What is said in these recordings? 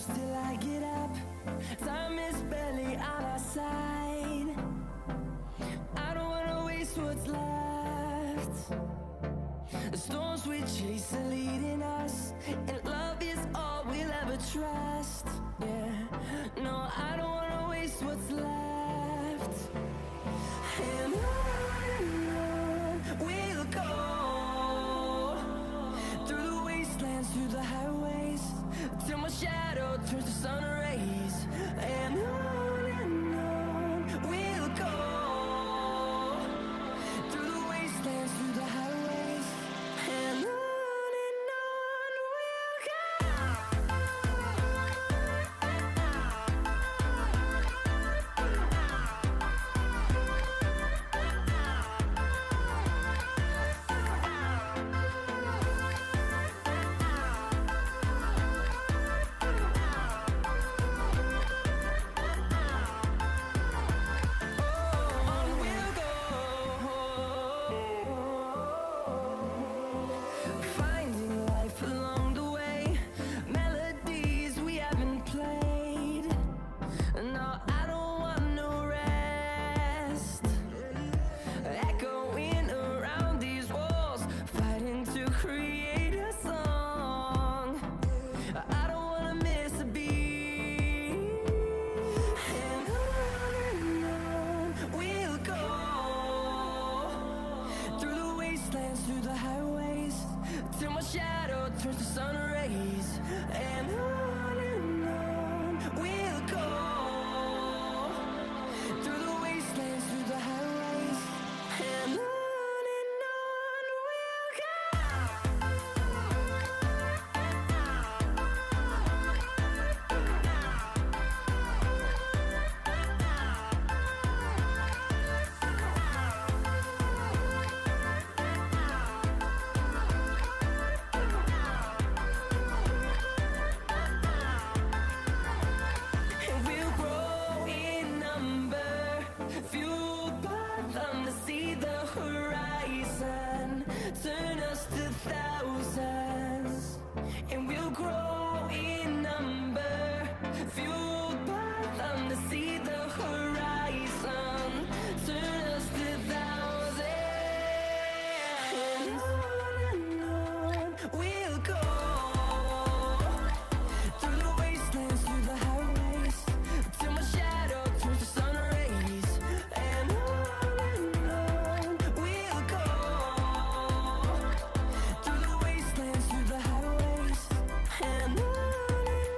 close till I get up. Time is barely on our side. I don't wanna waste what's left. The storms we chase are leading us, and love is all we'll ever trust. Yeah, no, I don't wanna waste what's left. And on we'll go, through the wastelands, through the highways, till my shadow turns to sun rays. And on we'll go, through the wastelands, through the highways, and on we'll go. Finding life along the way, melodies we haven't played. No, I don't want no rest. Echoing around these walls, fighting to create a song. I don't wanna miss a beat. And on we'll go, through the wastelands, through the highways, till my shadow turns to sun rays. And on we'll go, through the wastelands, through the highways, and on we'll go. And we'll grow in number, fueled by them to see the horizon, turn us to thousands. And we'll grow in number, fueled by them to see the horizon, turn us to thousands. And on we'll go, through the wastelands, through the highways, till my shadow turns to sun rays. And on we'll go, through the wastelands, through the highways, and on we'll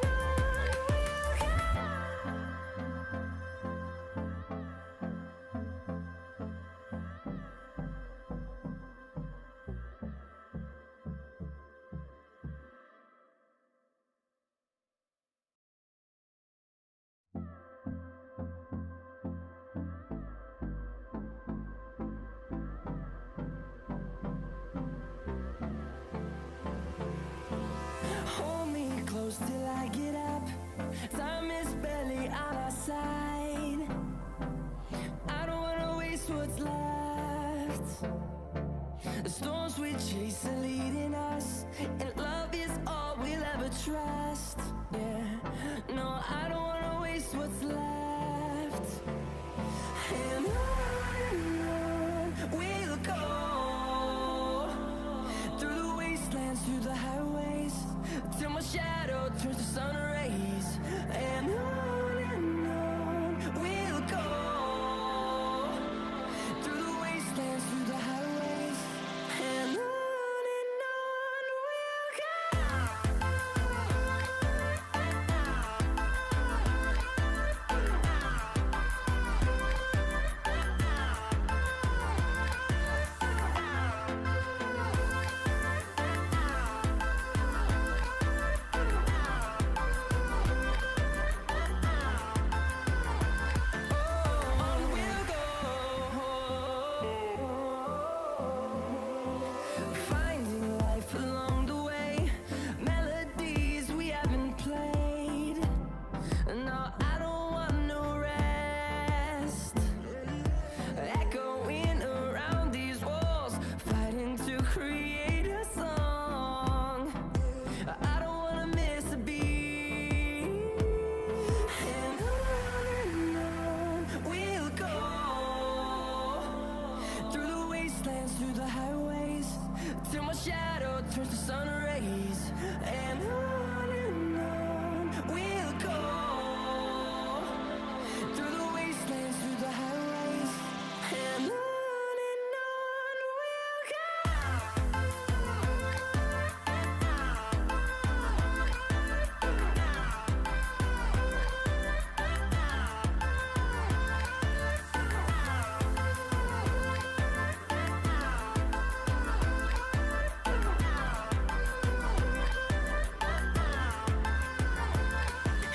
go. Hold me close till I get up. Time is barely on our side. I don't wanna waste what's left. The storms we chase are leading us, and love is all we'll ever trust. Yeah, no, I don't wanna waste what's left. And on we'll go, through the wastelands, through the highways, till my shadow turns to sun rays. And on we'll go, through the wastelands, through the highways, and on we'll go. the highways, till my shadow turns to sun rays. And on we'll go, through the wastelands, through the highways. And on we'll go.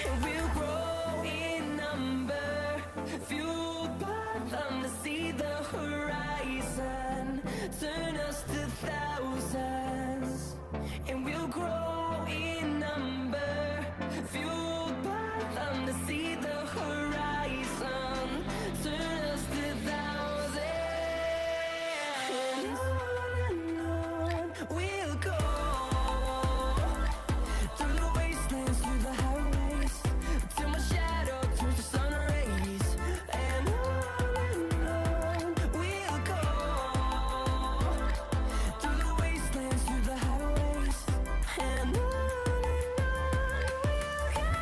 And we'll grow in number, fueled by them to see the horizon, turn us to thousands. And we'll grow in number, fueled by them to see the horizon, turn us to thousands. And on we'll go, through the wastelands, through the highways, till my shadow turns to sun rays. And on we'll go, through the wastelands, through the highways. And on we'll go.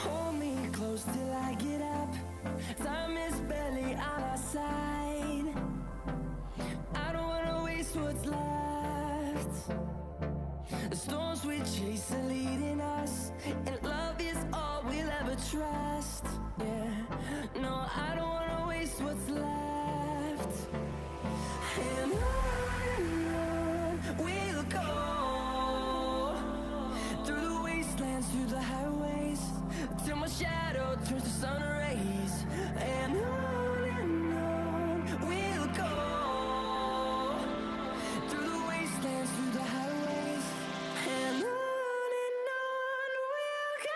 Hold me close till I get up. Time is barely on our side. I don't wanna waste what's left. The storms we chase are leading us, and love is all we'll ever trust. Yeah, no, I don't wanna waste what's left. And on we'll go, through the wastelands, through the highways, till my shadow turns to sun rays. And on we'll go, through the wastelands, through the highways. And on we'll go.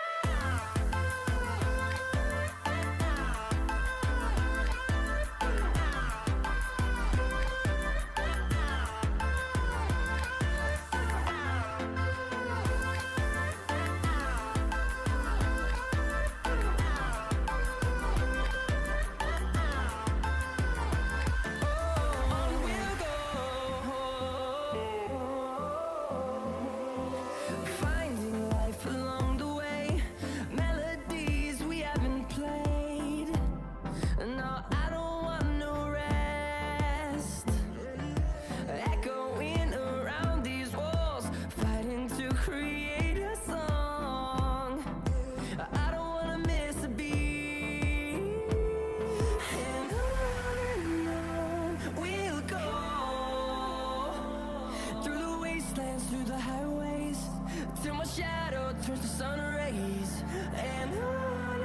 On we'll go, finding life along the way, melodies we haven't played. No, I don't want no rest, echoing around these walls, fighting to create a song. I don't wanna miss a beat. And on we'll go, through the wastelands, through the highways, till my shadow turns to sun rays. And on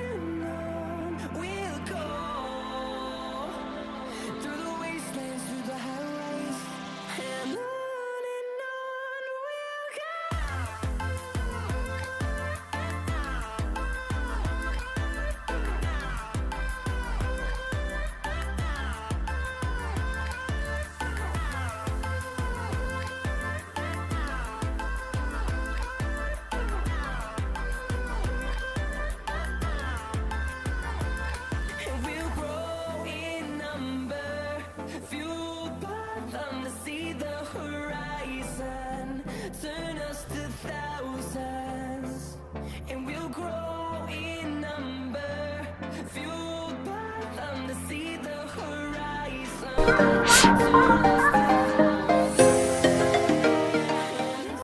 we'll go, through the wastelands, through the highways. And on we'll go. And we'll grow in number, fueled by them to see the horizon, turn us to thousands. And we'll grow in number, fueled by them to see the horizon.